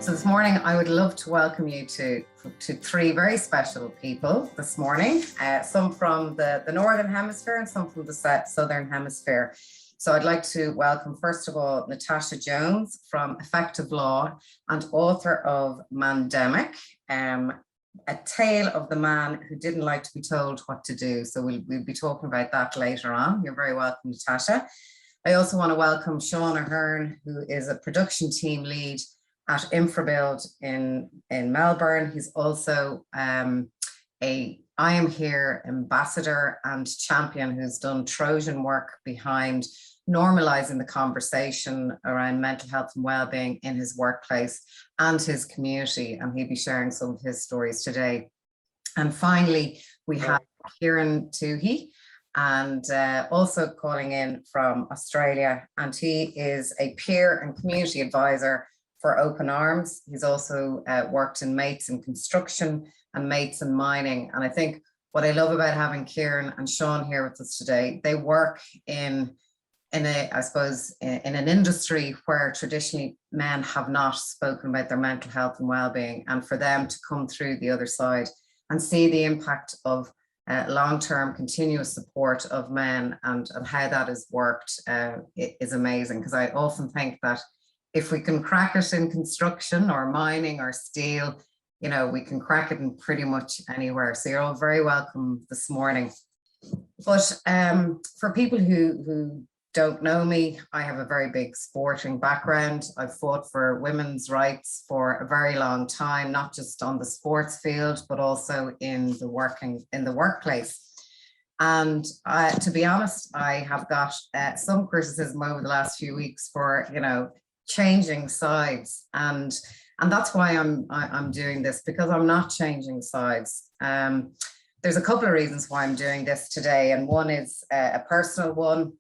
So this morning, I would love to welcome you to three very special people this morning, some from the Northern Hemisphere and some from the Southern Hemisphere. So I'd like to welcome, first of all, Natasha Jones from Effective Law and author of Mandemic, a tale of the man who didn't like to be told what to do. So we'll be talking about that later on. You're very welcome, Natasha. I also want to welcome Sean Ahern, who is a production team lead at InfraBuild in Melbourne. He's also I Am Here ambassador and champion who's done Trojan work behind normalizing the conversation around mental health and well-being in his workplace and his community. And he'll be sharing some of his stories today. And finally, we have Kieran Toohey, and also calling in from Australia. And he is a peer and community advisor for Open Arms. He's also worked in Mates in Construction and Mates in Mining. And I think what I love about having Kieran and Sean here with us today, they work in an industry where traditionally men have not spoken about their mental health and well-being, and for them to come through the other side and see the impact of long-term continuous support of men and how that has worked is amazing. Because I often think that if we can crack it in construction or mining or steel, you know, we can crack it in pretty much anywhere. So you're all very welcome this morning. But for people who don't know me, I have a very big sporting background. I've fought for women's rights for a very long time, not just on the sports field, but also in the workplace. And to be honest, I have got some criticism over the last few weeks for, you know, changing sides, and that's why I'm doing this, because I'm not changing sides. There's a couple of reasons why I'm doing this today, and one is a personal one,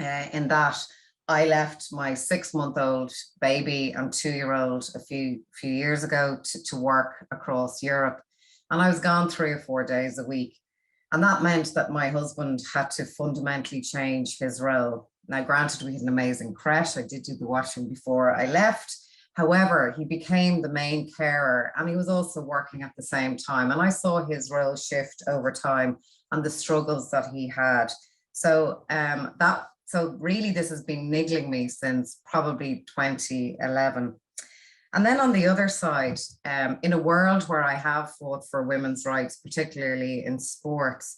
in that I left my 6-month-old baby and 2-year-old a few years ago to work across Europe, and I was gone 3 or 4 days a week, and that meant that my husband had to fundamentally change his role. Now, granted, we had an amazing creche. I did do the washing before I left. However, he became the main carer, and he was also working at the same time. And I saw his role shift over time and the struggles that he had. So really this has been niggling me since probably 2011. And then on the other side, in a world where I have fought for women's rights, particularly in sports,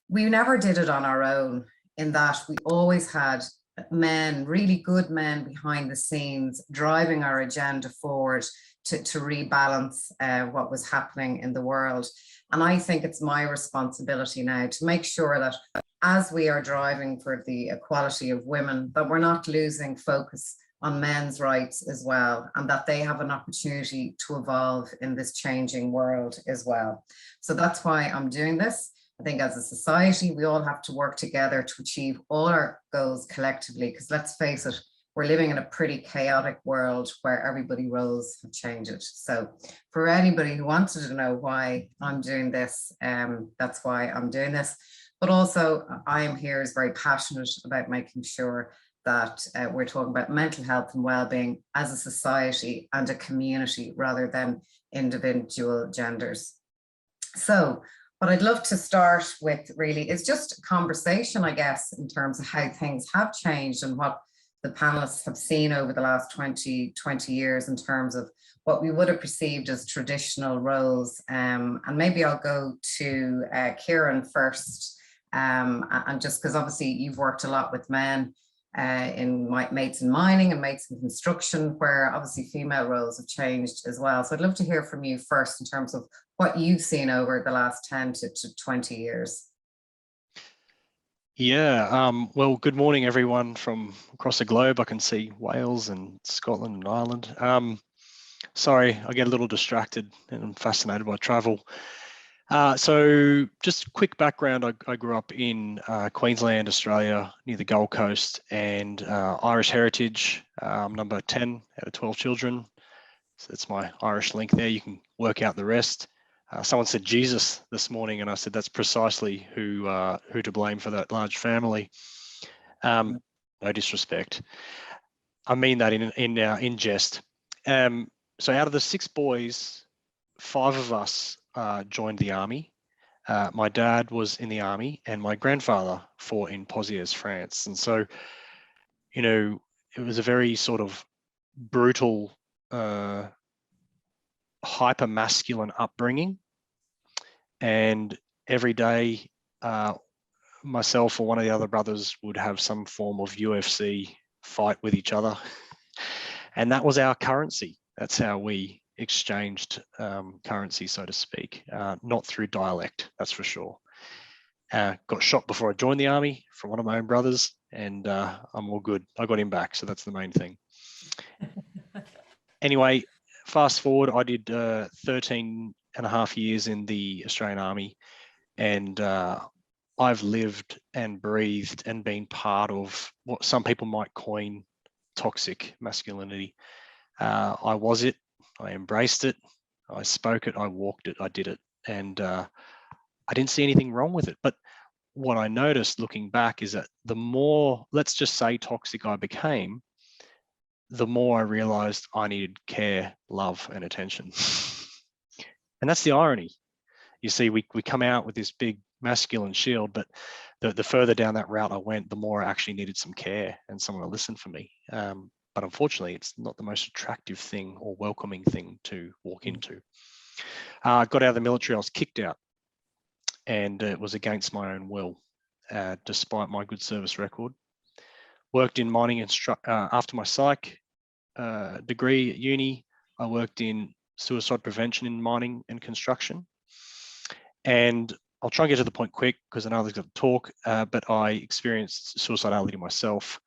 we never did it on our own, in that we always had men, really good men behind the scenes, driving our agenda forward to rebalance what was happening in the world. And I think it's my responsibility now to make sure that as we are driving for the equality of women, that we're not losing focus on men's rights as well, and that they have an opportunity to evolve in this changing world as well. So that's why I'm doing this. I think as a society, we all have to work together to achieve all our goals collectively, because let's face it, we're living in a pretty chaotic world where everybody's roles have changed. So for anybody who wanted to know why I'm doing this, that's why I'm doing this. But also, I Am Here is very passionate about making sure that we're talking about mental health and well-being as a society and a community rather than individual genders. So what I'd love to start with really is just a conversation, I guess, in terms of how things have changed and what the panelists have seen over the last 20 years in terms of what we would have perceived as traditional roles. And maybe I'll go to Kieran first, and just because obviously you've worked a lot with men in Mates in Mining and Mates in Construction, where obviously female roles have changed as well. So I'd love to hear from you first in terms of what you've seen over the last 10 to 20 years. Yeah, well, good morning, everyone from across the globe. I can see Wales and Scotland and Ireland. Sorry, I get a little distracted and I'm fascinated by travel. So just quick background, I grew up in Queensland, Australia, near the Gold Coast, and Irish heritage, number 10 out of 12 children. So that's my Irish link there. You can work out the rest. Someone said Jesus this morning, and I said that's precisely who to blame for that large family. No disrespect. I mean that in jest. So out of the 6 boys, 5 of us joined the army. My dad was in the army, and my grandfather fought in Poitiers, France. And so, you know, it was a very sort of brutal, hyper masculine upbringing. And every day, myself or one of the other brothers would have some form of UFC fight with each other. And that was our currency. That's how we exchanged currency, so to speak, not through dialect, that's for sure. Got shot before I joined the army from one of my own brothers, and I'm all good. I got him back, so that's the main thing. Anyway, fast forward, I did 13 and a half years in the Australian Army, and I've lived and breathed and been part of what some people might coin toxic masculinity. I was it, I embraced it, I spoke it, I walked it, I did it, and I didn't see anything wrong with it. But what I noticed looking back is that the more, let's just say, toxic I became, the more I realized I needed care, love, and attention. And that's the irony. You see, we come out with this big masculine shield, but the further down that route I went, the more I actually needed some care and someone to listen for me. But unfortunately, it's not the most attractive thing or welcoming thing to walk into. Got out of the military, I was kicked out, and it was against my own will, despite my good service record. Worked in mining after my psych degree at uni. I worked in suicide prevention in mining and construction. And I'll try and get to the point quick because I know I've got to talk, but I experienced suicidality myself,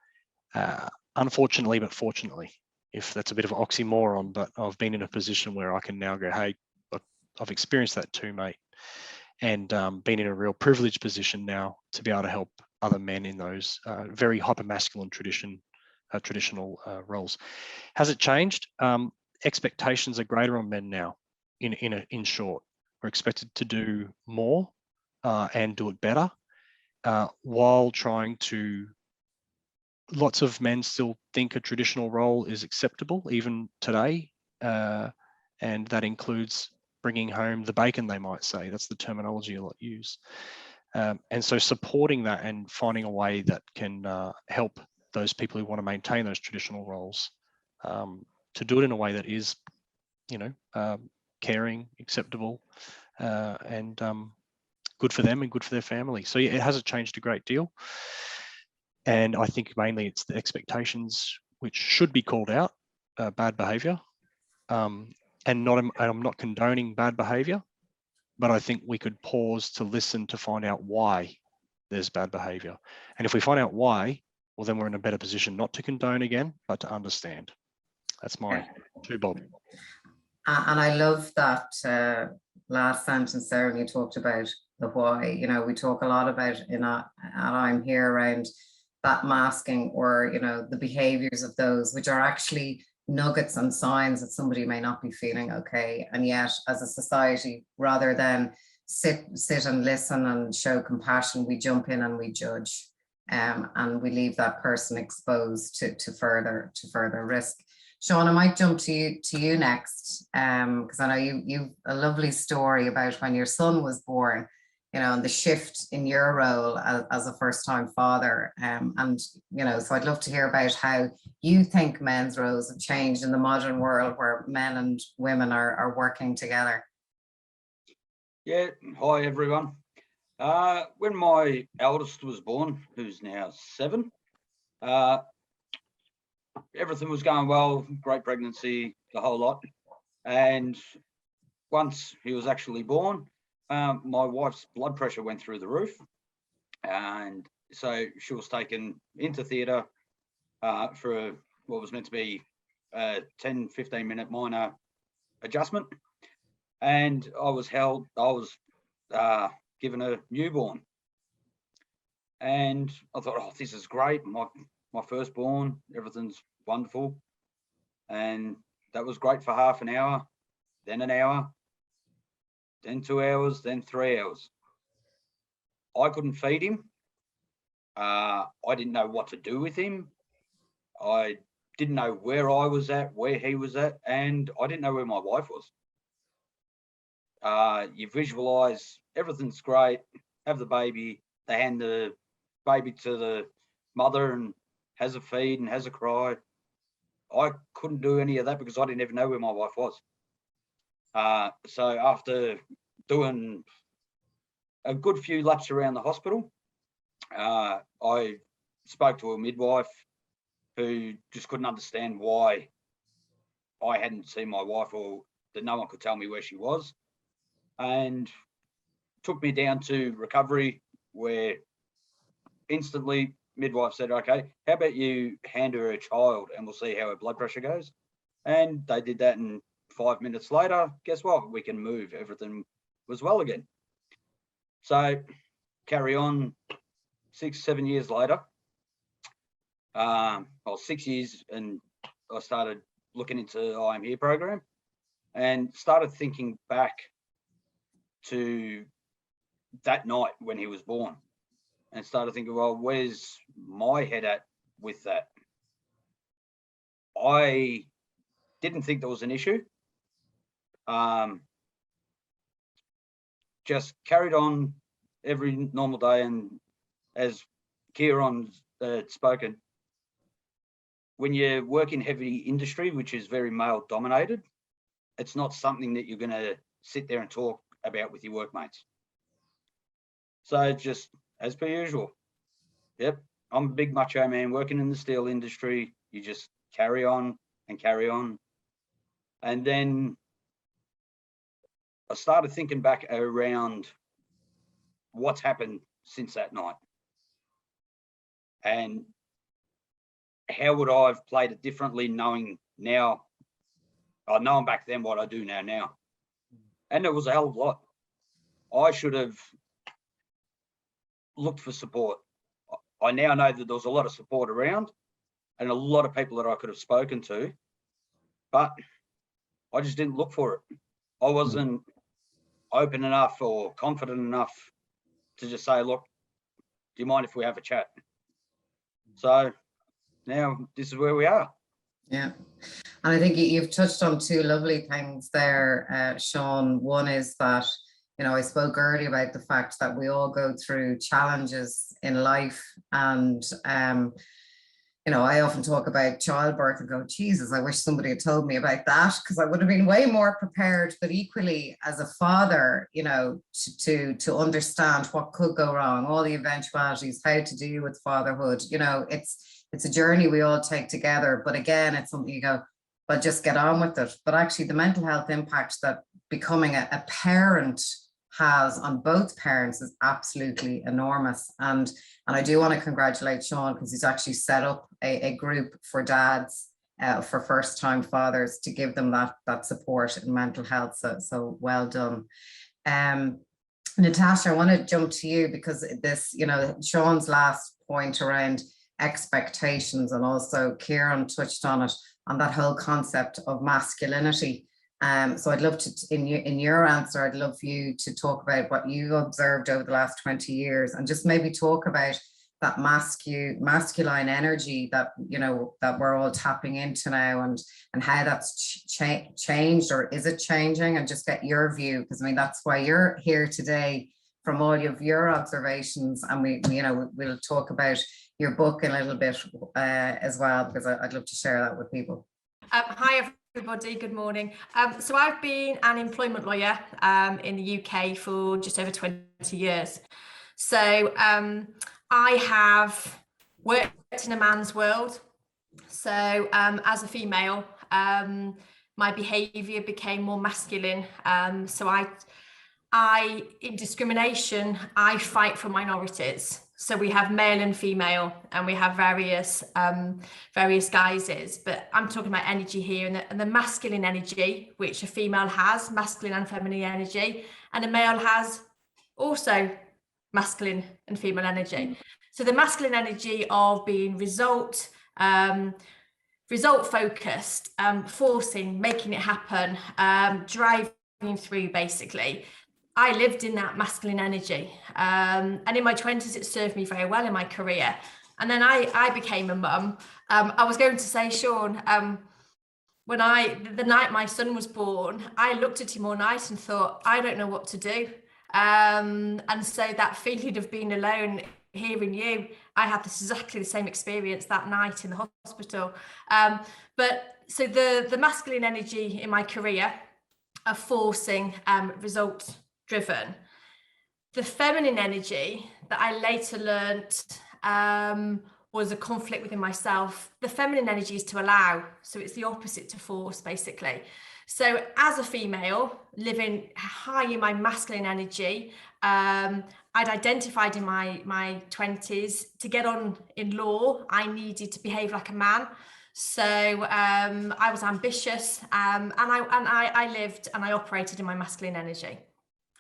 unfortunately, but fortunately, if that's a bit of an oxymoron, but I've been in a position where I can now go, hey, I've experienced that too, mate. And been in a real privileged position now to be able to help other men in those very hyper-masculine traditional roles. Has it changed? Expectations are greater on men now, in short. We're expected to do more and do it better, while trying to, lots of men still think a traditional role is acceptable even today, and that includes bringing home the bacon, they might say. That's the terminology a lot use. And so supporting that and finding a way that can help those people who want to maintain those traditional roles to do it in a way that is, caring, acceptable, and good for them and good for their family. So yeah, it hasn't changed a great deal. And I think mainly it's the expectations which should be called out, bad behavior. And I'm not condoning bad behavior, but I think we could pause to listen to find out why there's bad behavior. And if we find out why, well, then we're in a better position not to condone again, but to understand. That's my two bob. And I love that last sentence there when you talked about the why. We talk a lot about and I'm here around that masking or, the behaviors of those which are actually nuggets and signs that somebody may not be feeling okay. And yet as a society, rather than sit and listen and show compassion, we jump in and we judge, and we leave that person exposed to further risk. Sean, I might jump to you next, because I know you've a lovely story about when your son was born, and the shift in your role as a first-time father. And, so I'd love to hear about how you think men's roles have changed in the modern world where men and women are working together. Yeah, hi everyone. When my eldest was born, who's now 7, everything was going well, great pregnancy, the whole lot. And once he was actually born, my wife's blood pressure went through the roof. And so she was taken into theatre for what was meant to be a 10-15 minute minor adjustment. And I was given a newborn. And I thought, oh, this is great. My firstborn, everything's wonderful. And that was great for half an hour, then an hour, then 2 hours, then 3 hours. I couldn't feed him. I didn't know what to do with him. I didn't know where I was at, where he was at, and I didn't know where my wife was. You visualize everything's great, have the baby, they hand the baby to the mother and has a feed and has a cry. I couldn't do any of that because I didn't even know where my wife was. So after doing a good few laps around the hospital, I spoke to a midwife who just couldn't understand why I hadn't seen my wife, or that no one could tell me where she was, and took me down to recovery, where instantly midwife said, okay, how about you hand her a child and we'll see how her blood pressure goes. And they did that, and 5 minutes later, guess what? We can move. Everything was well again. So carry on 6, 7 years later, well, 6 years, and I started looking into the I Am Here program and started thinking back to that night when he was born, and started thinking, well, where's my head at with that? I didn't think there was an issue. Just carried on every normal day, and as Kieran's spoken, when you work in heavy industry, which is very male dominated, it's not something that you're going to sit there and talk about with your workmates. So just as per usual, yep, I'm a big macho man working in the steel industry. You just carry on and carry on. And then I started thinking back around what's happened since that night, and how would I have played it differently, knowing now, knowing back then what I do now. And it was a hell of a lot. I should have looked for support. I now know that there was a lot of support around and a lot of people that I could have spoken to, but I just didn't look for it. I wasn't open enough or confident enough to just say, look, do you mind if we have a chat? So now this is where we are. Yeah. And I think you've touched on two lovely things there, Sean. One is that, you know, I spoke earlier about the fact that we all go through challenges in life. And, you know, I often talk about childbirth and go, Jesus, I wish somebody had told me about that, because I would have been way more prepared. But equally, as a father, you know, to understand what could go wrong, all the eventualities, how to deal with fatherhood, you know, it's a journey we all take together. But again, it's something you go, but just get on with it. But actually the mental health impact that becoming a parent has on both parents is absolutely enormous. And I do want to congratulate Sean, because he's actually set up a group for dads, for first-time fathers, to give them that support in mental health. So well done. Natasha, I want to jump to you, because this, you know, Sean's last point around expectations, and also Kieran touched on it, on that whole concept of masculinity. So I'd love to, in your answer, I'd love for you to talk about what you observed over the last 20 years, and just maybe talk about that masculine energy that, you know, that we're all tapping into now, and how that's changed, or is it changing, and just get your view, because I mean, that's why you're here today, from all of your observations. And we you know, we'll talk about your book a little bit as well, because I'd love to share that with people. Hi everybody, good morning. So I've been an employment lawyer in the UK for just over 20 years. So I have worked in a man's world. So as a female, my behaviour became more masculine. So I, in discrimination, I fight for minorities. So we have male and female, and we have various guises, but I'm talking about energy here, and the masculine energy, which a female has, masculine and feminine energy, and a male has also masculine and female energy. So the masculine energy of being result focused, forcing, making it happen, driving through, basically. I lived in that masculine energy, and in my 20s it served me very well in my career. And then I became a mum. I was going to say, Sean, when the night my son was born, I looked at him all night and thought, I don't know what to do. And so that feeling of being alone, hearing you, I had exactly the same experience that night in the hospital. But so the masculine energy in my career of forcing, result driven. The feminine energy that I later learnt was a conflict within myself. The feminine energy is to allow, so it's the opposite to force, basically. So as a female living high in my masculine energy, I'd identified in my 20s to get on in law, I needed to behave like a man. So I was ambitious, and I lived and I operated in my masculine energy.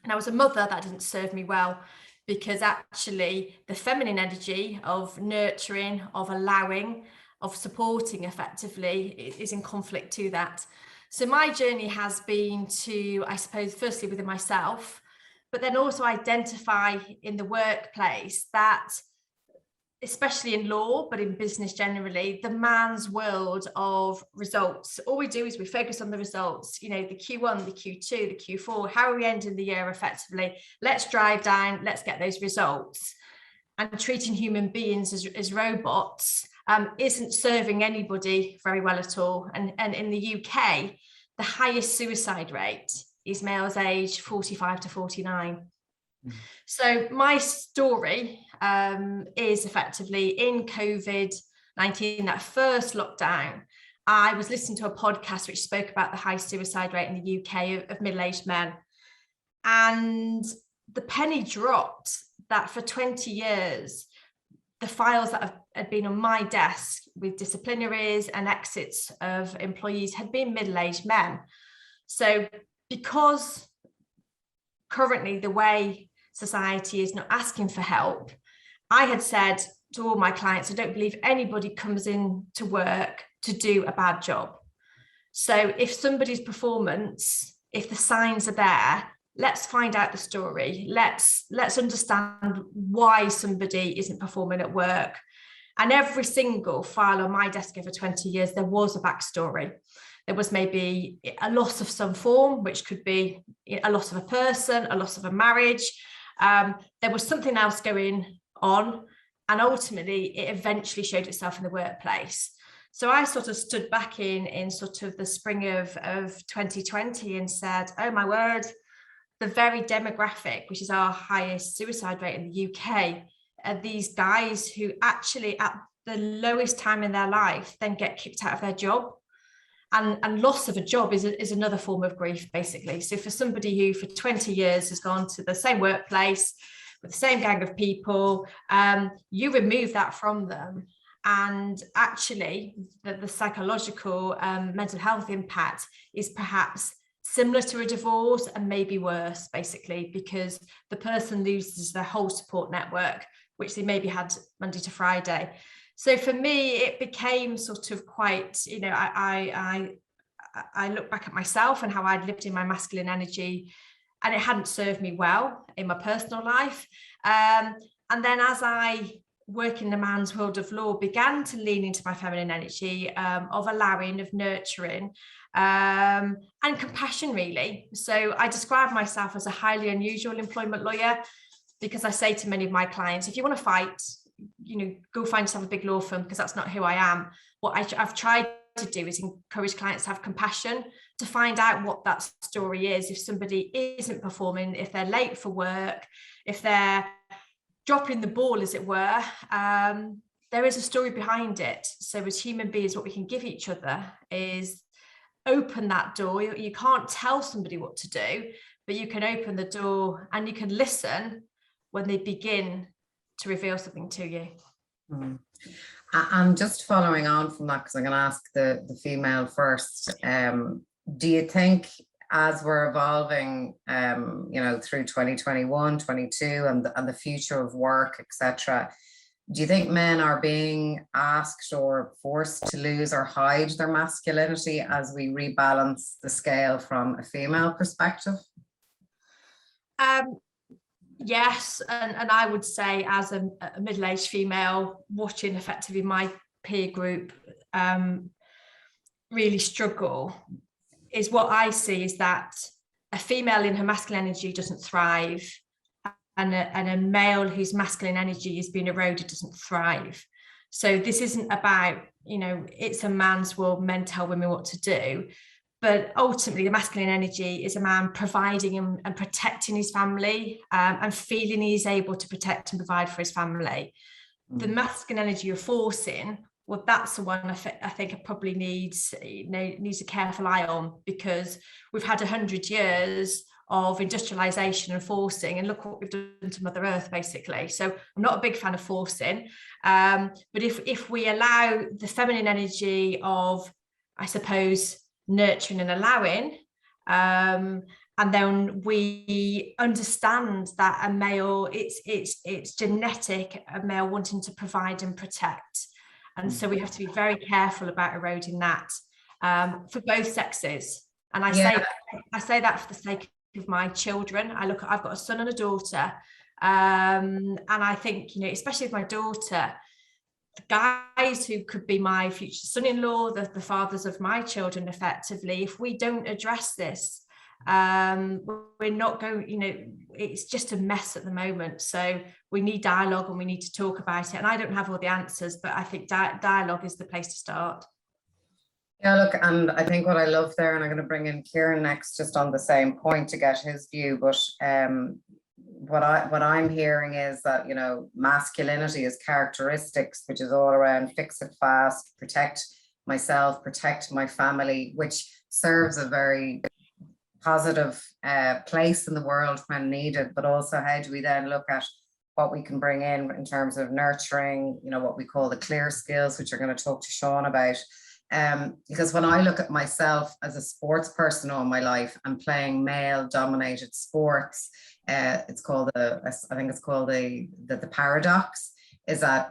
And I was a mother that didn't serve me well, because actually the feminine energy of nurturing, of allowing, of supporting effectively is in conflict to that. So my journey has been to, I suppose, firstly within myself, but then also identify in the workplace that, especially in law, but in business generally, the man's world of results. All we do is we focus on the results, you know, the Q1, the Q2, the Q4, how are we ending the year effectively? Let's drive down, let's get those results. And treating human beings as robots isn't serving anybody very well at all. And in the UK, the highest suicide rate is males aged 45 to 49. So my story is effectively in COVID-19, that first lockdown, I was listening to a podcast which spoke about the high suicide rate in the UK of middle-aged men. And the penny dropped that for 20 years, the files that had been on my desk with disciplinaries and exits of employees had been middle-aged men. So because currently the way society is not asking for help, I had said to all my clients, I don't believe anybody comes in to work to do a bad job. So if somebody's performance, if the signs are there, let's find out the story. Let's understand why somebody isn't performing at work. And every single file on my desk over 20 years, there was a backstory. There was maybe a loss of some form, which could be a loss of a person, a loss of a marriage. There was something else going on, and ultimately it eventually showed itself in the workplace. So I sort of stood back in sort of the spring of 2020 and said, oh my word, the very demographic, which is our highest suicide rate in the UK, are these guys who actually at the lowest time in their life then get kicked out of their job. And loss of a job is another form of grief, basically. So for somebody who for 20 years has gone to the same workplace with the same gang of people, you remove that from them. And actually, the psychological mental health impact is perhaps similar to a divorce and maybe worse, basically, because the person loses their whole support network, which they maybe had Monday to Friday. So for me, it became sort of quite, you know, I look back at myself and how I'd lived in my masculine energy, and it hadn't served me well in my personal life. And then as I work in the man's world of law, began to lean into my feminine energy of allowing, of nurturing, and compassion, really. So I describe myself as a highly unusual employment lawyer, because I say to many of my clients, if you want to fight, you know, go find yourself a big law firm, because that's not who I am. What I've tried to do is encourage clients to have compassion, to find out what that story is. If somebody isn't performing, if they're late for work, if they're dropping the ball, as it were, there is a story behind it. So as human beings, what we can give each other is open that door. You can't tell somebody what to do, but you can open the door and you can listen when they begin to reveal something to you. And just following on from that, because I'm going to ask the female first, do you think as we're evolving, you know, through 2021, 22 and the future of work, etc., do you think men are being asked or forced to lose or hide their masculinity as we rebalance the scale from a female perspective? Yes, and I would say as a middle-aged female watching effectively my peer group really struggle, is what I see is that a female in her masculine energy doesn't thrive, and a male whose masculine energy is being eroded doesn't thrive. So this isn't about, it's a man's world, men tell women what to do. But ultimately, the masculine energy is a man providing and protecting his family, and feeling he's able to protect and provide for his family. The masculine energy you're forcing, well, that's the one I think it probably needs a careful eye on, because we've had 100 years of industrialization and forcing, and look what we've done to Mother Earth, basically. So I'm not a big fan of forcing, but if we allow the feminine energy of, I suppose, nurturing and allowing, and then we understand that a male, it's genetic, a male wanting to provide and protect, and so we have to be very careful about eroding that for both sexes. And I say that for the sake of my children. I've got a son and a daughter, and I think, especially with my daughter, the guys who could be my future son-in-law, the fathers of my children, effectively, if we don't address this, we're not going, it's just a mess at the moment. So we need dialogue and we need to talk about it. And I don't have all the answers, but I think dialogue is the place to start. Yeah, look, and I think what I love there, and I'm going to bring in Kieran next just on the same point to get his view, but what I'm hearing is that, masculinity is characteristics, which is all around fix it fast, protect myself, protect my family, which serves a very positive place in the world when needed. But also, how do we then look at what we can bring in terms of nurturing, what we call the clear skills, which you're going to talk to Sean about. Because when I look at myself as a sports person all my life, I'm playing male dominated sports. It's called the paradox, is that,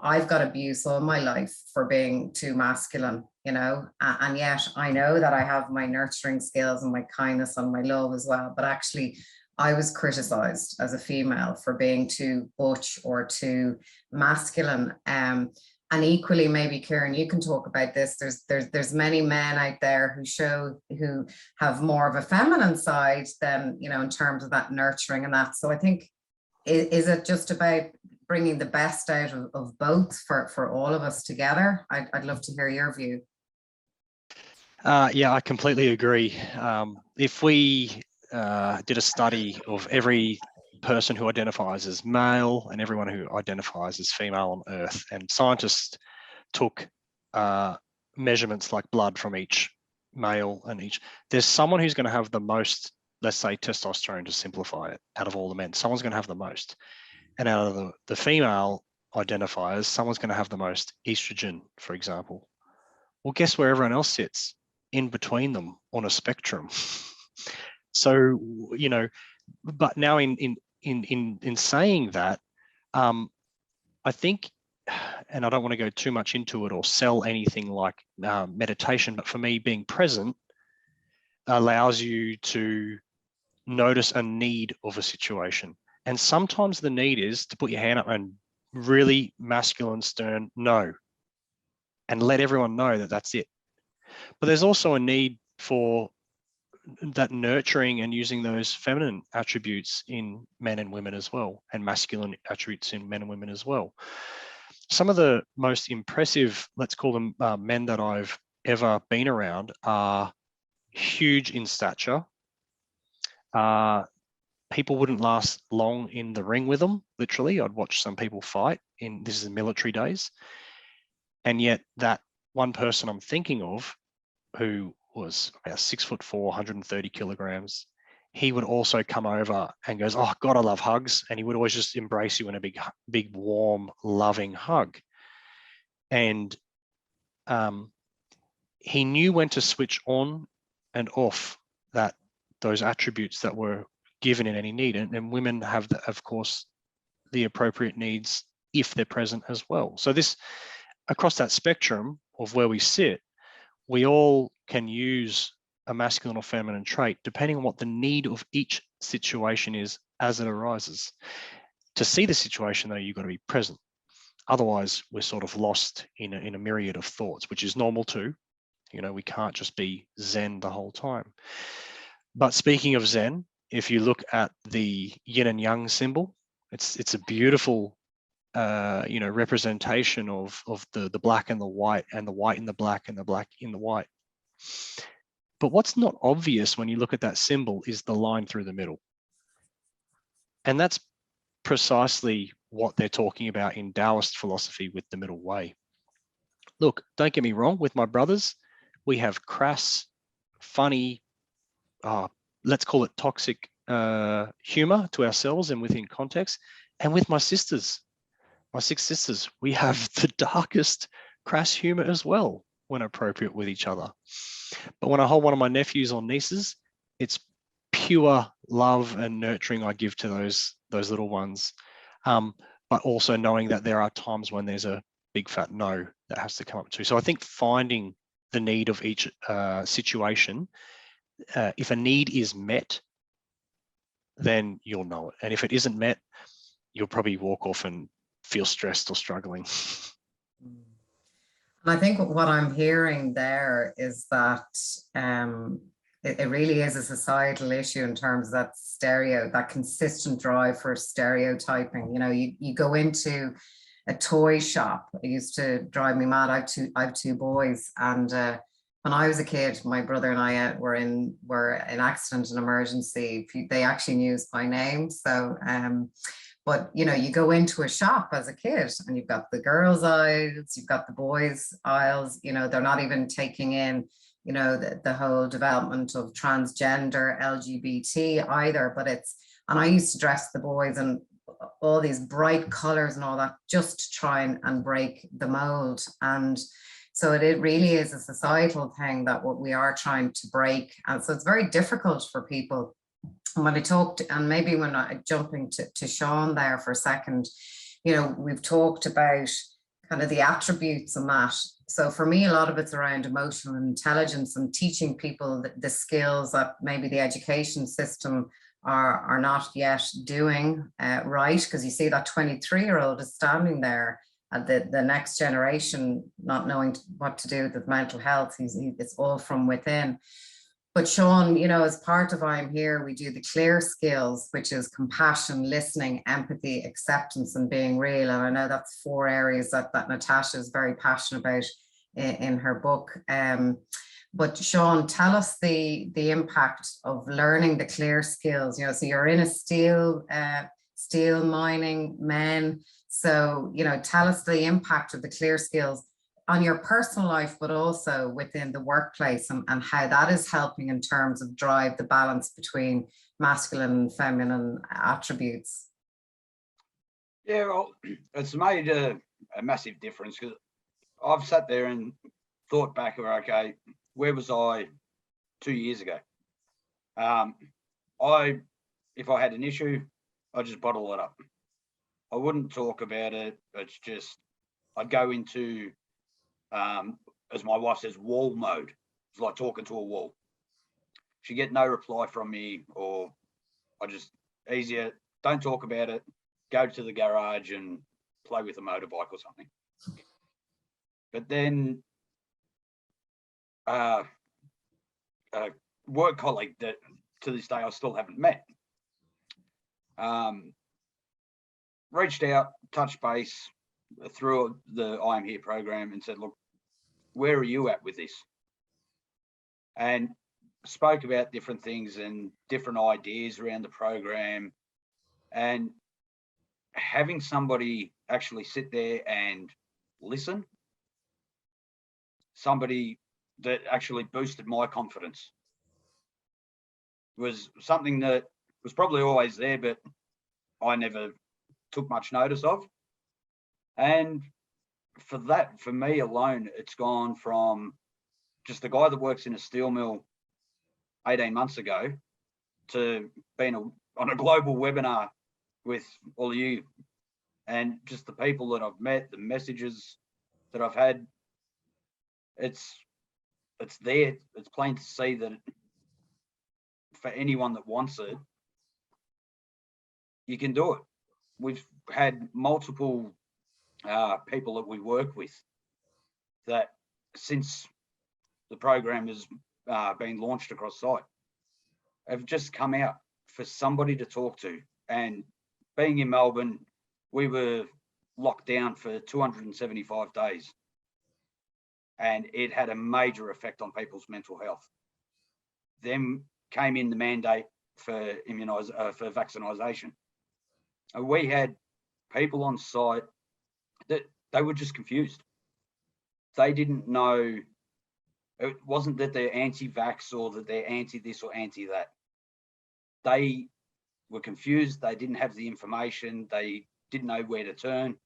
I've got abuse all my life for being too masculine, and yet I know that I have my nurturing skills and my kindness and my love as well. But actually, I was criticized as a female for being too butch or too masculine. And equally, maybe Kieran, you can talk about this. There's many men out there who have more of a feminine side than, in terms of that nurturing and that. So I think, is it just about bringing the best out of both for all of us together? I'd love to hear your view. Yeah, I completely agree. If we did a study of every person who identifies as male and everyone who identifies as female on Earth, and scientists took measurements like blood from each male and there's someone who's going to have the most, let's say, testosterone, to simplify it, out of all the men. Someone's going to have the most. And out of the female identifiers, someone's going to have the most estrogen, for example. Well, guess where everyone else sits? In between them on a spectrum. So, but now in saying that, I think, and I don't want to go too much into it or sell anything like meditation, but for me, being present allows you to notice a need of a situation. And sometimes the need is to put your hand up and really masculine, stern no, and let everyone know that that's it. But there's also a need for that nurturing and using those feminine attributes in men and women as well, and masculine attributes in men and women as well. Some of the most impressive, let's call them men that I've ever been around, are huge in stature. People wouldn't last long in the ring with them, literally. I'd watch some people fight this is military days. And yet that one person I'm thinking of, who was about 6'4", 130 kilograms, he would also come over and goes, "Oh God, I love hugs." And he would always just embrace you in a big, warm, loving hug. And he knew when to switch on and off those attributes that were given in any need. And women have, of course, the appropriate needs if they're present as well. So this, across that spectrum of where we sit, we all can use a masculine or feminine trait depending on what the need of each situation is as it arises. To see the situation, though, you've got to be present. Otherwise, we're sort of lost in a myriad of thoughts, which is normal too. You know, we can't just be Zen the whole time. But speaking of Zen, if you look at the yin and yang symbol, it's a beautiful representation of the black and the white in the black and the black in the white. But what's not obvious when you look at that symbol is the line through the middle. And that's precisely what they're talking about in Taoist philosophy with the middle way. Look, don't get me wrong, with my brothers, we have crass, funny, let's call it toxic humor to ourselves and within context. And with my sisters, my 6 sisters, we have the darkest crass humor as well when appropriate with each other. But when I hold one of my nephews or nieces, it's pure love and nurturing I give to those little ones. But also knowing that there are times when there's a big fat no that has to come up too. So I think finding the need of each situation, if a need is met, then you'll know it. And if it isn't met, you'll probably walk off and feel stressed or struggling. And I think what I'm hearing there is that it really is a societal issue in terms of that consistent drive for stereotyping. You know, you go into a toy shop. It used to drive me mad. I have two boys, and when I was a kid, my brother and I were in accident and emergency. They actually knew us by name. So, but you know, you go into a shop as a kid, and you've got the girls' aisles, you've got the boys' aisles. You know, they're not even taking in, you know, the whole development of transgender, LGBT either. But and I used to dress the boys in all these bright colors and all that, just to try and break the mold. And so it really is a societal thing that what we are trying to break. And so it's very difficult for people. And when I talked, and maybe when jumping to Sean there for a second, you know, we've talked about kind of the attributes and that. So for me, a lot of it's around emotional intelligence and teaching people the skills that maybe the education system are not yet doing right. Because you see that 23-year-old is standing there at the next generation, not knowing what to do with mental health. It's all from within. But Sean, you know, as part of I'm Here, we do the clear skills, which is compassion, listening, empathy, acceptance, and being real. And I know that's 4 areas that Natasha is very passionate about in her book. But Sean, tell us the impact of learning the clear skills. You know, so you're in a steel mining men. So, you know, tell us the impact of the clear skills on your personal life, but also within the workplace, and how that is helping in terms of drive the balance between masculine and feminine attributes. Yeah, well, it's made a massive difference, because I've sat there and thought back of, okay, where was I 2 years ago? If I had an issue, I'd just bottle it up. I wouldn't talk about it. It's just, I'd go into, as my wife says, wall mode. It's like talking to a wall. She'd get no reply from me, or I just, easier, don't talk about it, go to the garage and play with a motorbike or something. But then a work colleague that to this day I still haven't met, reached out, touched base through the I'm Here program and said, look, where are you at with this? And spoke about different things and different ideas around the program, and having somebody actually sit there and listen, somebody that actually boosted my confidence, was something that was probably always there, but I never took much notice of. And for me alone, it's gone from just a guy that works in a steel mill 18 months ago to being on a global webinar with all of you, and just the people that I've met, the messages that I've had. It's there. It's plain to see that for anyone that wants it, you can do it. We've had multiple people that we work with that since the program has been launched across site have just come out for somebody to talk to. And being in Melbourne, we were locked down for 275 days. And it had a major effect on people's mental health. Then came in the mandate for vaccination. And we had people on site that they were just confused. They didn't know. It wasn't that they're anti-vax or that they're anti this or anti that. They were confused. They didn't have the information. They didn't know where to turn.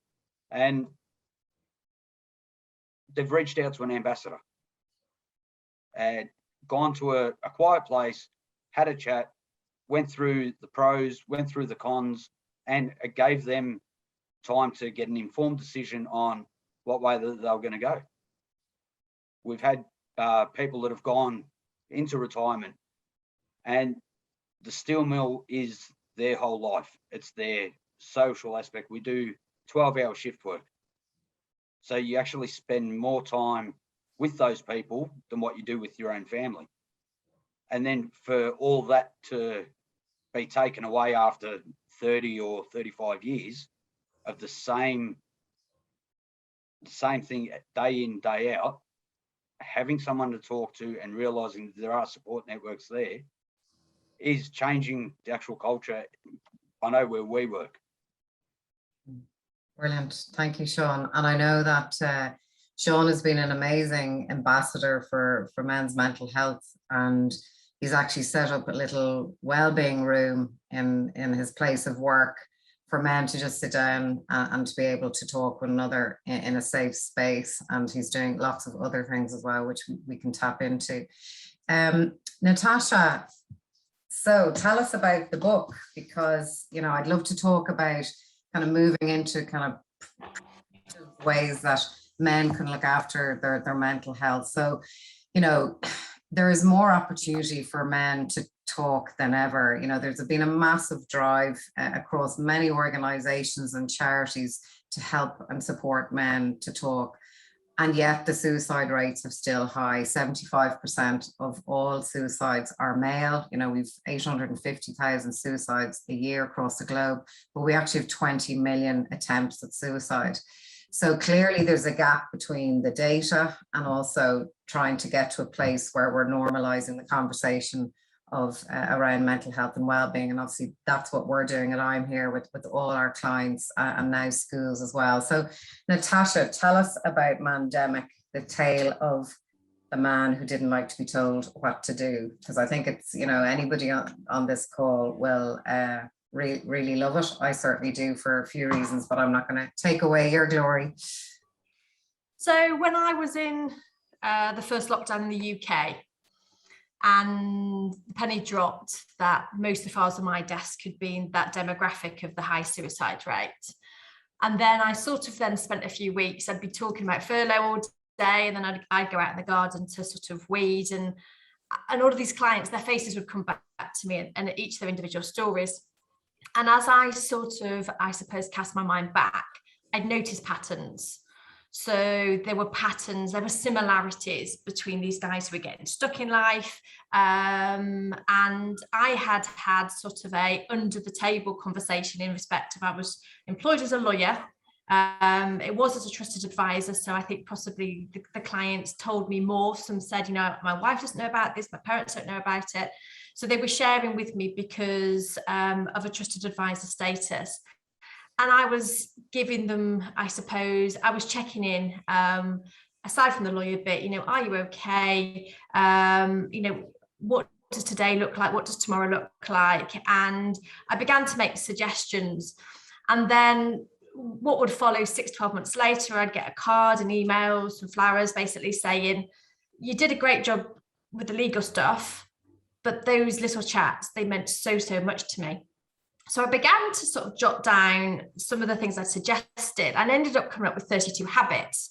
And they've reached out to an ambassador and gone to a quiet place, had a chat, went through the pros, went through the cons, and it gave them time to get an informed decision on what way they were going to go. We've had people that have gone into retirement, and the steel mill is their whole life. It's their social aspect. We do 12-hour shift work. So you actually spend more time with those people than what you do with your own family. And then for all that to be taken away after 30 or 35 years of the same thing day in, day out, having someone to talk to and realizing that there are support networks there is changing the actual culture. I know where we work. Brilliant. Thank you, Sean. And I know that Sean has been an amazing ambassador for men's mental health, and he's actually set up a little well-being room in his place of work for men to just sit down and to be able to talk with another in a safe space. And he's doing lots of other things as well, which we can tap into. Natasha, so tell us about the book, because, you know, I'd love to talk about kind of moving into kind of ways that men can look after their mental health. So, you know, there is more opportunity for men to talk than ever. You know, there's been a massive drive across many organizations and charities to help and support men to talk. And yet the suicide rates are still high. 75% of all suicides are male. You know, we've 850,000 suicides a year across the globe, but we actually have 20 million attempts at suicide. So clearly there's a gap between the data and also trying to get to a place where we're normalizing the conversation of around mental health and well-being. And obviously that's what we're doing, and I'm here with all our clients and now schools as well. So Natasha, tell us about Mandemic, the tale of the man who didn't like to be told what to do, because I think it's, you know, anybody on this call will really love it. I certainly do, for a few reasons, but I'm not going to take away your glory. So when I was in the first lockdown in the UK, and the penny dropped that most of the files on my desk had been that demographic of the high suicide rate. And then I sort of then spent a few weeks, I'd be talking about furlough all day, and then I'd go out in the garden to sort of weed, and all of these clients, their faces would come back to me, and each their individual stories. And as I sort of, I suppose, cast my mind back, I'd noticed patterns. So there were patterns, there were similarities between these guys who were getting stuck in life. And I had sort of a under the table conversation in respect of, I was employed as a lawyer. It was as a trusted advisor. So I think possibly the clients told me more. Some said, you know, my wife doesn't know about this, my parents don't know about it. So they were sharing with me because of a trusted advisor status. And I was giving them, I suppose, I was checking in, aside from the lawyer bit, you know, are you okay? You know, what does today look like? What does tomorrow look like? And I began to make suggestions. And then what would follow 6 to 12 months later, I'd get a card and emails, some flowers, basically saying, you did a great job with the legal stuff, but those little chats, they meant so much to me. So I began to sort of jot down some of the things I suggested, and ended up coming up with 32 habits.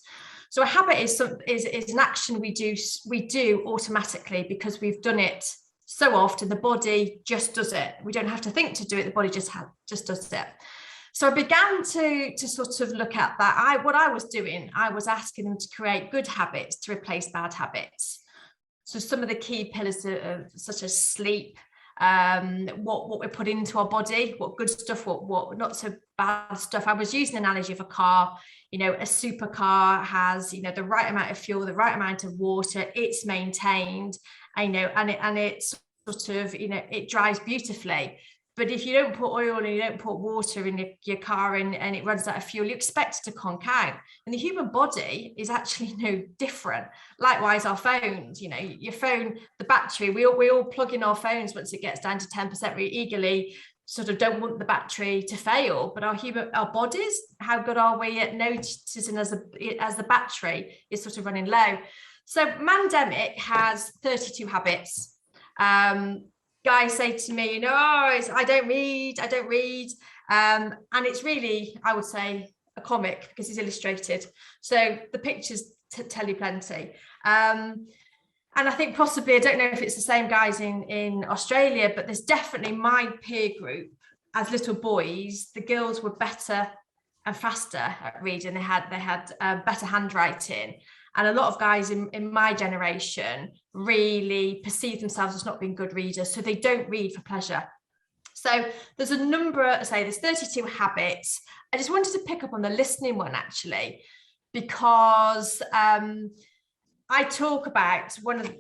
So a habit is an action we do automatically because we've done it so often the body just does it. We don't have to think to do it. The body just does it. So I began to sort of look at that. What I was doing, I was asking them to create good habits to replace bad habits. So some of the key pillars of such as sleep, what we put into our body, what good stuff, what not so bad stuff. I was using an analogy of a car. You know, a supercar has, you know, the right amount of fuel, the right amount of water, it's maintained, you know, and it's sort of, you know, it drives beautifully. But if you don't put oil and you don't put water in your car and it runs out of fuel, you expect it to conk out. And the human body is actually no different. Likewise, our phones, you know, your phone, the battery, we all plug in our phones once it gets down to 10%, we eagerly sort of don't want the battery to fail. But our bodies, how good are we at noticing as the battery is sort of running low? So Mandemic has 32 habits. Guys say to me, you know, I don't read. And it's really, I would say, a comic because it's illustrated. So the pictures tell you plenty. And I think possibly, I don't know if it's the same guys in Australia, but there's definitely my peer group as little boys, the girls were better and faster at reading. They had better handwriting. And a lot of guys in my generation really perceive themselves as not being good readers, so they don't read for pleasure. So there's a number, there's 32 habits. I just wanted to pick up on the listening one actually, because I talk about one of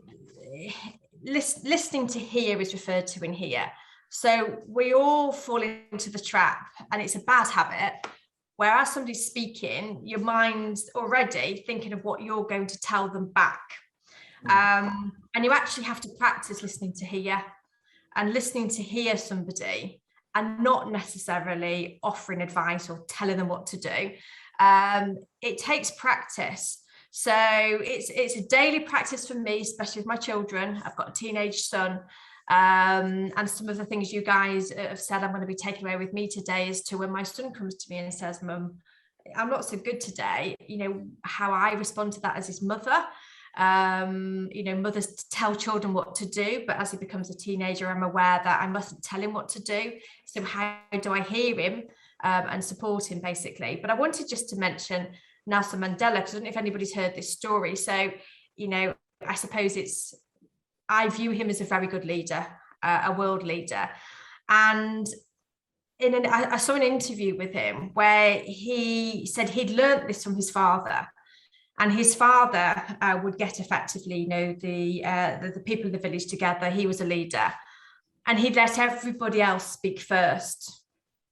listening to hear is referred to in here. So we all fall into the trap, and it's a bad habit. Whereas somebody's speaking, your mind's already thinking of what you're going to tell them back. And you actually have to practice listening to hear somebody and not necessarily offering advice or telling them what to do. It takes practice. So it's a daily practice for me, especially with my children. I've got a teenage son. And some of the things you guys have said I'm going to be taking away with me today is to when my son comes to me and says, Mum, I'm not so good today, you know, how I respond to that as his mother. You know, mothers tell children what to do, but as he becomes a teenager, I'm aware that I mustn't tell him what to do. So how do I hear him and support him, basically? But I wanted just to mention Nelson Mandela, because I don't know if anybody's heard this story. So, you know, I suppose I view him as a very good leader, a world leader. And I saw an interview with him where he said he'd learnt this from his father. And his father would get effectively, you know, the people in the village together. He was a leader. And he'd let everybody else speak first.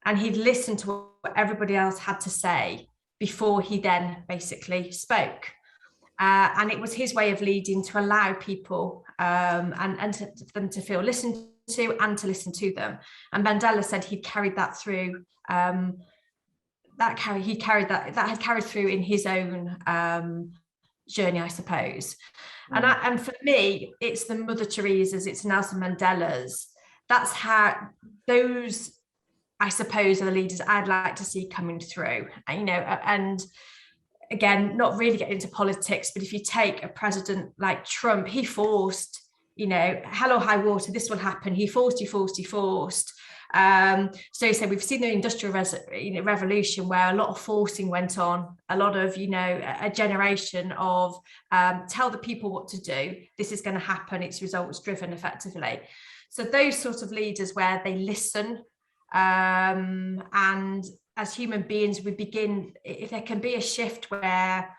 And he'd listen to what everybody else had to say before he then basically spoke. And it was his way of leading to allow people and for them to feel listened to and to listen to them. And Mandela said he'd carried that through. That had carried through in his own journey, I suppose. And for me, it's the Mother Teresa's, it's Nelson Mandela's. That's how those, I suppose, are the leaders I'd like to see coming through. You know, and again, not really getting into politics, but if you take a president like Trump, he forced, you know, hell or high water, this will happen. He forced. So he said, we've seen the Industrial Revolution where a lot of forcing went on, a lot of, you know, a generation of tell the people what to do. This is going to happen. It's results driven effectively. So those sort of leaders where they listen, and as human beings, we begin, if there can be a shift where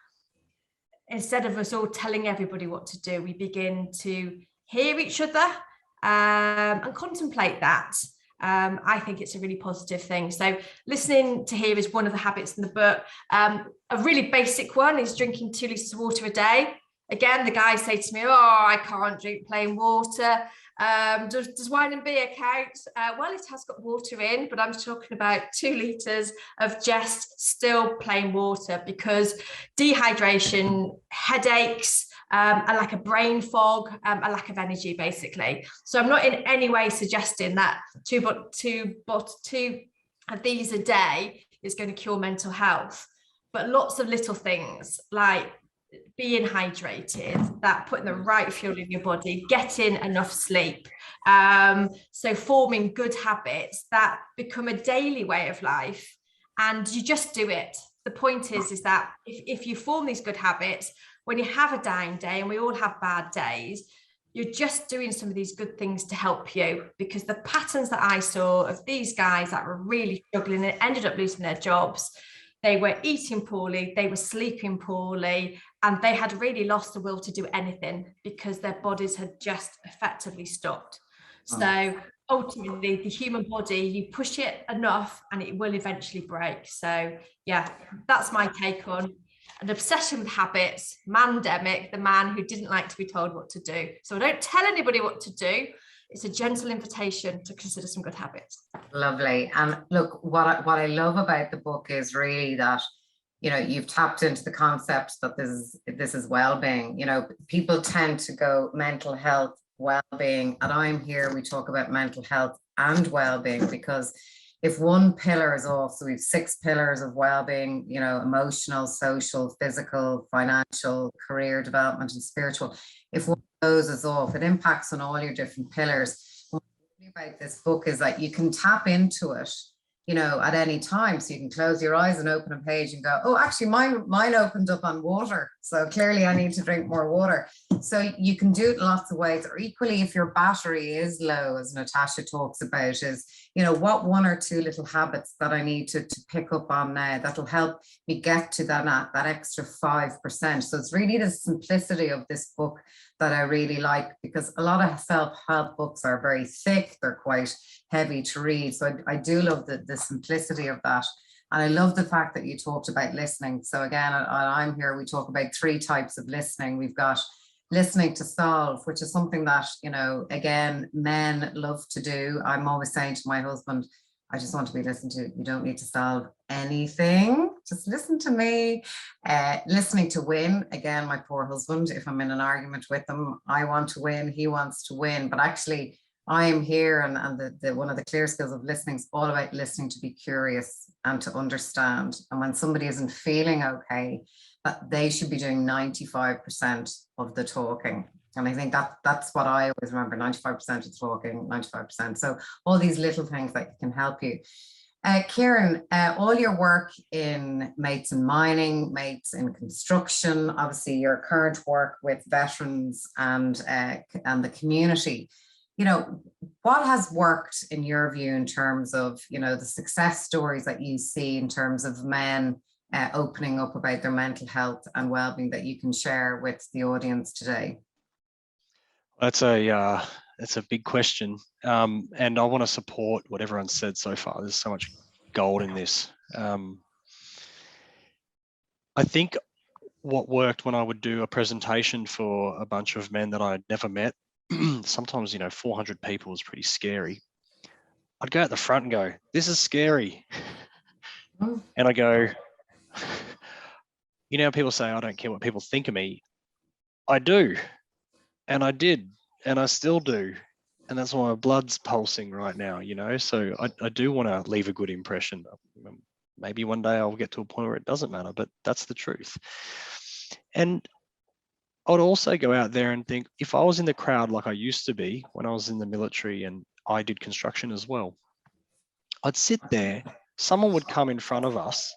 instead of us all telling everybody what to do, we begin to hear each other and contemplate that. I think it's a really positive thing. So listening to hear is one of the habits in the book. A really basic one is drinking 2 litres of water a day. Again, the guys say to me, I can't drink plain water. Does wine and beer count? Well, it has got water in, but I'm talking about 2 litres of just still plain water, because dehydration, headaches, a lack of brain fog, a lack of energy, basically. So I'm not in any way suggesting that two of these a day is going to cure mental health, but lots of little things like being hydrated, that putting the right fuel in your body, getting enough sleep. So forming good habits that become a daily way of life, and you just do it. The point is that if you form these good habits, when you have a down day, and we all have bad days, you're just doing some of these good things to help you. Because the patterns that I saw of these guys that were really struggling and ended up losing their jobs, they were eating poorly, they were sleeping poorly, and they had really lost the will to do anything because their bodies had just effectively stopped. So ultimately, the human body, you push it enough and it will eventually break. So yeah, that's my take on an obsession with habits, Mandemic, the man who didn't like to be told what to do. So I don't tell anybody what to do. It's a gentle invitation to consider some good habits. Lovely. And look, what I love about the book is really that, you know, you've tapped into the concept that this is well-being. You know, people tend to go mental health, well-being, and I'm here, we talk about mental health and well-being, because if one pillar is off, so we've 6 pillars of well-being, you know, emotional, social, physical, financial, career development, and spiritual. If one of those is off, it impacts on all your different pillars. What I love about this book is that you can tap into it, you know, at any time. So you can close your eyes and open a page and go, oh, actually mine opened up on water. So clearly I need to drink more water. So you can do it lots of ways. Or equally, if your battery is low, as Natasha talks about, is, you know, what 1 or 2 little habits that I need to pick up on now that will help me get to that extra 5%. So it's really the simplicity of this book that I really like, because a lot of self-help books are very thick, they're quite heavy to read. So I do love the simplicity of that. And I love the fact that you talked about listening. So again, I'm here, we talk about 3 types of listening. We've got listening to solve, which is something that, you know, again, men love to do. I'm always saying to my husband, I just want to be listened to. You don't need to solve anything. Just listen to me. Listening to win. Again, my poor husband, if I'm in an argument with him, I want to win, he wants to win. But actually, I am here, and one of the clear skills of listening is all about listening to be curious and to understand. And when somebody isn't feeling okay, that they should be doing 95% of the talking. And I think that's what I always remember, 95% of talking, 95%. So all these little things that can help you. Kieran, all your work in mates in mining, mates in construction, obviously your current work with veterans and the community, you know, what has worked in your view in terms of, you know, the success stories that you see in terms of men opening up about their mental health and well-being that you can share with the audience today? That's a big question, and I want to support what everyone's said so far. There's so much gold in this. I think what worked when I would do a presentation for a bunch of men that I'd never met, sometimes, you know, 400 people is pretty scary. I'd go at the front and go, this is scary. And I go, you know, people say, I don't care what people think of me. I do. And I did. And I still do. And that's why my blood's pulsing right now, you know. So I do want to leave a good impression. Maybe one day I'll get to a point where it doesn't matter, but that's the truth. And I would also go out there and think, if I was in the crowd like I used to be when I was in the military and I did construction as well, I'd sit there, someone would come in front of us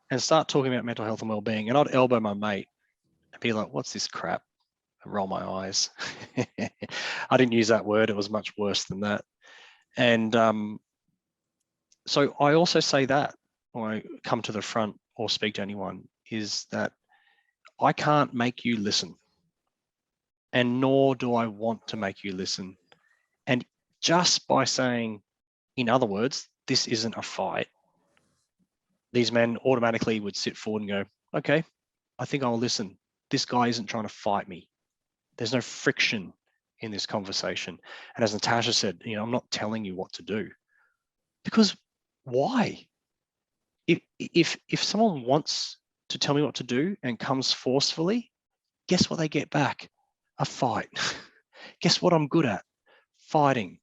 and start talking about mental health and well-being, and I'd elbow my mate and be like, what's this crap? And roll my eyes. I didn't use that word. It was much worse than that. And so I also say that when I come to the front or speak to anyone, is that I can't make you listen, and nor do I want to make you listen. And just by saying, in other words, this isn't a fight, these men automatically would sit forward and go, okay, I think I'll listen. This guy isn't trying to fight me. There's no friction in this conversation. And as Natasha said, you know, I'm not telling you what to do, because why? If someone wants to tell me what to do and comes forcefully, guess what they get back? A fight. Guess what I'm good at? Fighting.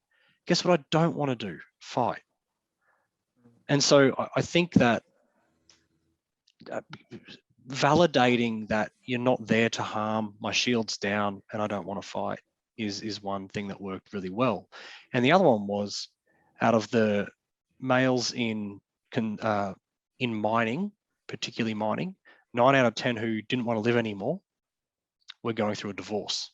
Guess what I don't want to do? Fight. And so I think that validating that you're not there to harm, my shield's down and I don't want to fight is one thing that worked really well. And the other one was, out of the males in mining, particularly mining, 9 out of 10 who didn't want to live anymore were going through a divorce.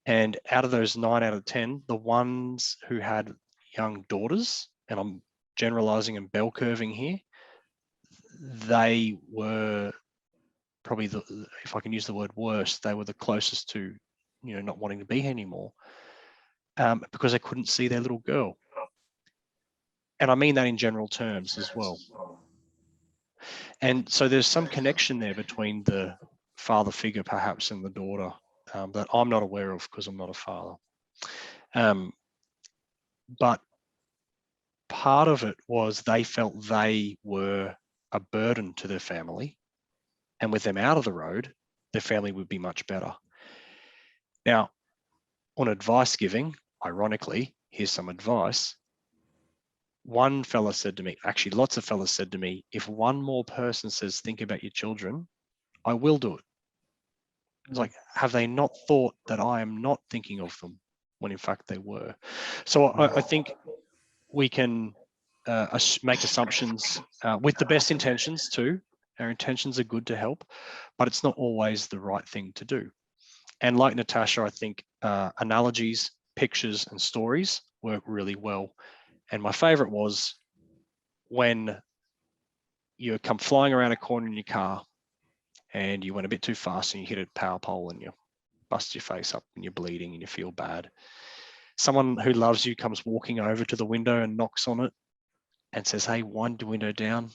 And out of those 9 out of 10, the ones who had young daughters, and I'm generalizing and bell curving here, they were probably if I can use the word worst, they were the closest to, not wanting to be here anymore, because they couldn't see their little girl. And I mean that in general terms as well. And so there's some connection there between the father figure perhaps and the daughter that I'm not aware of because I'm not a father. But part of it was they felt they were a burden to their family, and with them out of the road, their family would be much better. Now, on advice giving, ironically, here's some advice. One fella said to me, actually lots of fellas said to me, if one more person says, think about your children, I will do it. It's like, have they not thought that I am not thinking of them when in fact they were? So I think we can make assumptions with the best intentions too. Our intentions are good to help, but it's not always the right thing to do. And like Natasha, I think analogies, pictures, and stories work really well. And my favorite was when you come flying around a corner in your car and you went a bit too fast and you hit a power pole and you bust your face up and you're bleeding and you feel bad. Someone who loves you comes walking over to the window and knocks on it and says, hey, wind the window down.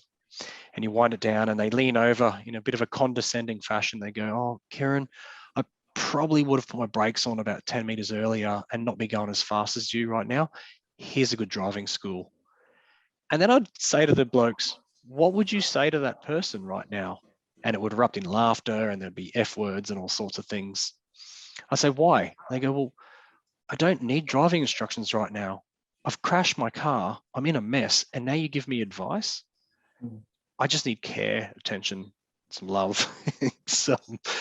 And you wind it down and they lean over in a bit of a condescending fashion. They go, oh, Kieran, I probably would have put my brakes on about 10 meters earlier and not be going as fast as you right now. Here's a good driving school. And then I'd say to the blokes, what would you say to that person right now? And it would erupt in laughter and there'd be F words and all sorts of things. I say, why? They go, well, I don't need driving instructions right now. I've crashed my car. I'm in a mess. And now you give me advice? I just need care, attention, some love, some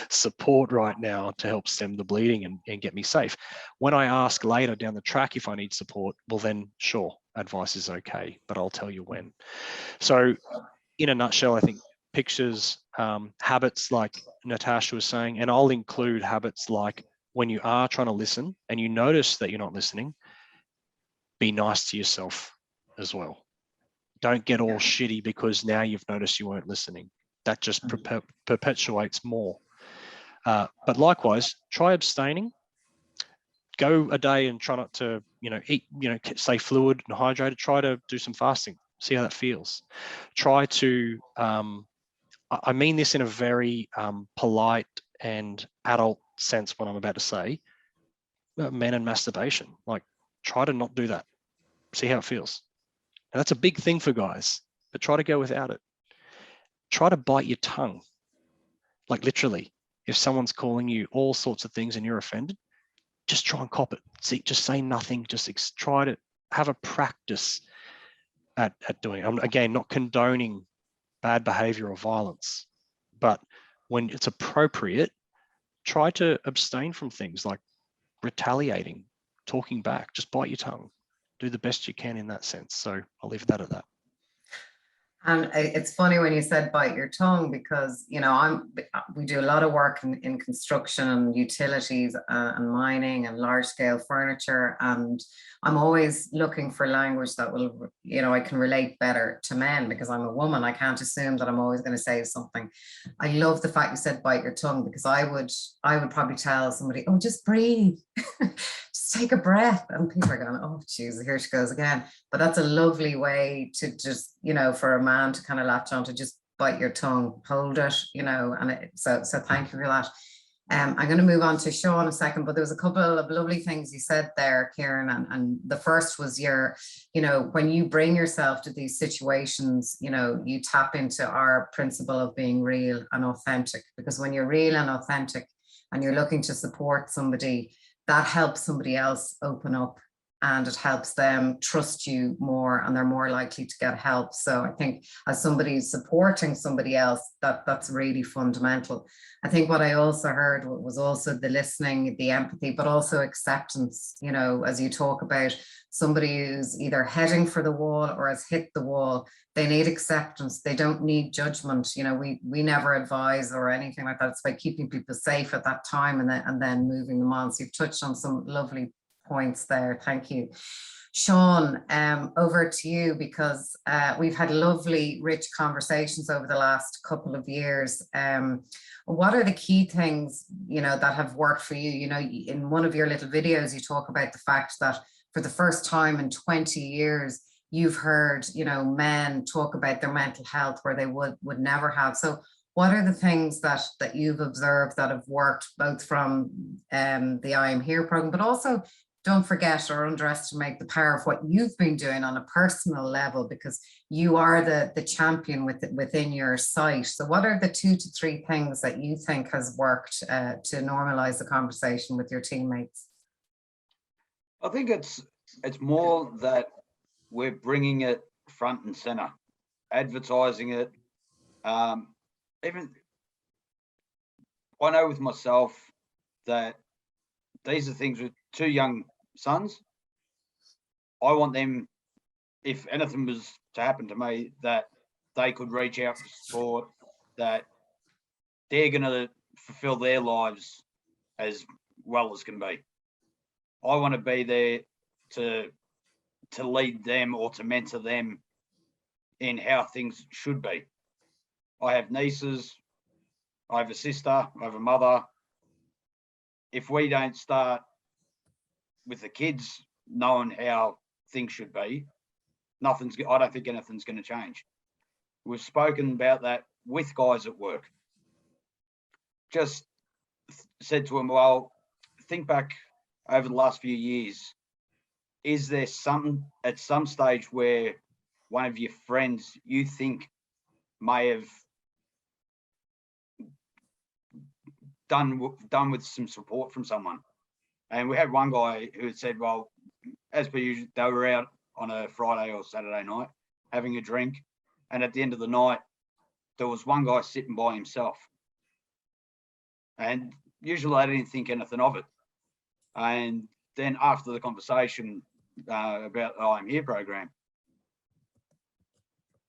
support right now to help stem the bleeding and get me safe. When I ask later down the track if I need support, well then sure, advice is okay, but I'll tell you when. So in a nutshell, I think pictures, habits like Natasha was saying, and I'll include habits like when you are trying to listen and you notice that you're not listening, be nice to yourself as well. Don't get all shitty because now you've noticed you weren't listening. That just perpetuates more. But likewise, try abstaining. Go a day and try not to, eat, stay fluid and hydrated. Try to do some fasting. See how that feels. Try to, I mean this in a very polite and adult sense, what I'm about to say, men and masturbation. Like, try to not do that. See how it feels. And that's a big thing for guys, but try to go without it. Try to bite your tongue. Like literally, if someone's calling you all sorts of things and you're offended, just try and cop it. See, just say nothing. Just try to have a practice at doing it. I'm, again, not condoning bad behavior or violence, but when it's appropriate, try to abstain from things like retaliating, talking back. Just bite your tongue. Do the best you can in that sense. So I'll leave that at that. And it's funny when you said bite your tongue, because, we do a lot of work in construction and utilities and mining and large scale furniture. And I'm always looking for language that will, I can relate better to men, because I'm a woman. I can't assume that I'm always going to say something. I love the fact you said bite your tongue, because I would probably tell somebody, oh, just breathe. Just take a breath. And people are going, oh, geez, here she goes again. But that's a lovely way to just, for a man to kind of latch on, to just bite your tongue, hold it, and so thank you for that. I'm going to move on to Sean in a second, but there was a couple of lovely things you said there, Kieran, and the first was when you bring yourself to these situations, you tap into our principle of being real and authentic, because when you're real and authentic and you're looking to support somebody, that helps somebody else open up and it helps them trust you more, and they're more likely to get help. So I think as somebody supporting somebody else, that's really fundamental. I think what I also heard was also the listening, the empathy, but also acceptance. You know, as you talk about somebody who's either heading for the wall or has hit the wall, they need acceptance. They don't need judgment. You know, we never advise or anything like that. It's about keeping people safe at that time and then moving them on. So you've touched on some lovely points there. Thank you. Sean, over to you, because we've had lovely, rich conversations over the last couple of years. What are the key things, you know, that have worked for you? You know, in one of your little videos, you talk about the fact that for the first time in 20 years, you've heard, you know, men talk about their mental health where they would never have. So what are the things that you've observed that have worked, both from the I Am Here program, but also don't forget or underestimate the power of what you've been doing on a personal level, because you are the champion within your site. So what are the 2 to 3 things that you think has worked to normalize the conversation with your teammates? I think it's more that we're bringing it front and center, advertising it. Even I know with myself that these are things with 2 young sons. I want them, if anything was to happen to me, that they could reach out for support, that they're going to fulfill their lives as well as can be. I want to be there to lead them or to mentor them in how things should be. I have nieces, I have a sister, I have a mother. If we don't start with the kids knowing how things should be, I don't think anything's going to change. We've spoken about that with guys at work. Just said to them, well, think back over the last few years. Is there at some stage where one of your friends you think may have done with some support from someone? And we had one guy who had said, well, as per usual, they were out on a Friday or Saturday night having a drink, and at the end of the night there was one guy sitting by himself, and usually I didn't think anything of it. And then after the conversation about the I'm Here program,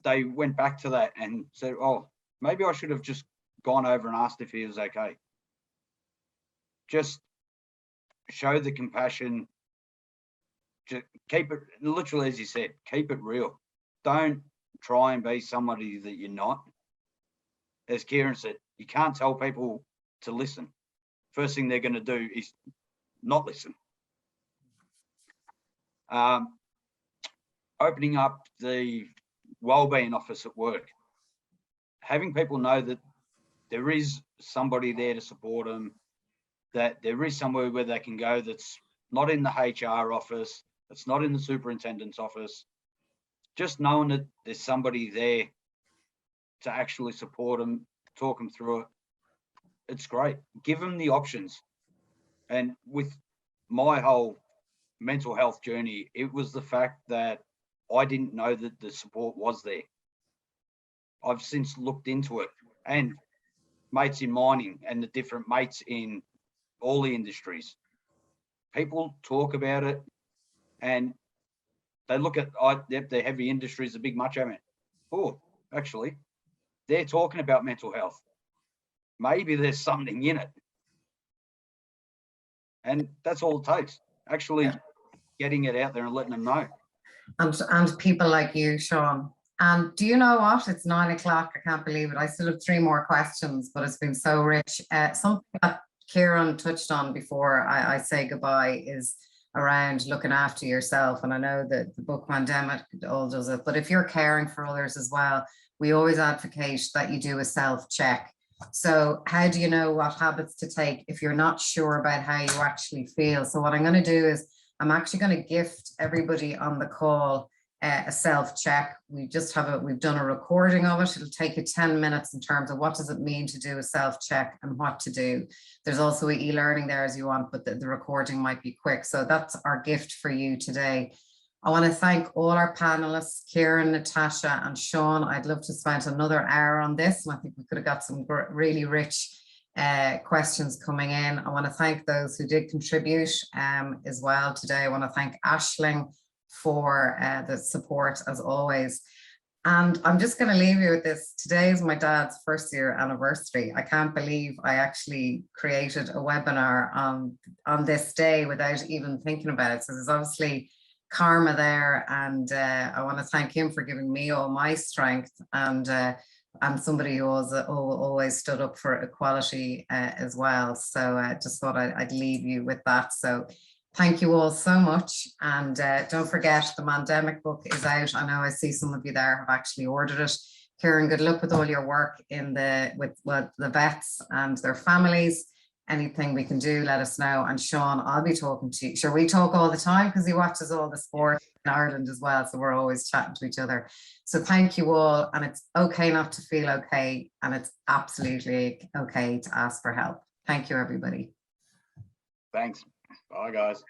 they went back to that and said, oh, maybe I should have just gone over and asked if he was okay. Just show the compassion. Just keep it, literally as you said, keep it real. Don't try and be somebody that you're not. As Kieran said, you can't tell people to listen. First thing they're going to do is not listen. Opening up the wellbeing office at work, having people know that there is somebody there to support them, that there is somewhere where they can go that's not in the HR office, that's not in the superintendent's office. Just knowing that there's somebody there to actually support them, talk them through it, it's great. Give them the options. And with my whole mental health journey, it was the fact that I didn't know that the support was there. I've since looked into it, and mates in mining and the different mates in all the industries, people talk about it and they look at the heavy industries, the big macho man. Oh, actually, they're talking about mental health. Maybe there's something in it. And that's all it takes, actually getting it out there and letting them know. And people like you, Sean. And do you know what? It's 9 o'clock. I can't believe it. I still have 3 more questions, but it's been so rich. Something that Kieran touched on before I say goodbye is around looking after yourself. And I know that the book Pandemic all does it, but if you're caring for others as well, we always advocate that you do a self-check. So how do you know what habits to take if you're not sure about how you actually feel? So what I'm going to do is I'm actually going to gift everybody on the call a self-check. We've done a recording of it. It'll take you 10 minutes in terms of what does it mean to do a self-check and what to do. There's also e-learning there as you want, but the recording might be quick. So that's our gift for you today. I want to thank all our panelists, Kieran, Natasha and Sean. I'd love to spend another hour on this, and I think we could have got some really rich questions coming in. I want to thank those who did contribute as well today. I want to thank Aisling for the support as always. And I'm just going to leave you with this. Today is my dad's first year anniversary. I can't believe I actually created a webinar on this day without even thinking about it. So there's obviously karma there, and I want to thank him for giving me all my strength, and I'm somebody who always stood up for equality as well. So I just thought I'd leave you with that. So thank you all so much. And don't forget, the Mandemic book is out. I know I see some of you there have actually ordered it. Kieran, good luck with all your work with the vets and their families. Anything we can do, let us know. And Sean, I'll be talking to you. Sure, we talk all the time because he watches all the sport in Ireland as well. So we're always chatting to each other. So thank you all. And it's okay not to feel okay. And it's absolutely okay to ask for help. Thank you, everybody. Thanks. Bye, guys.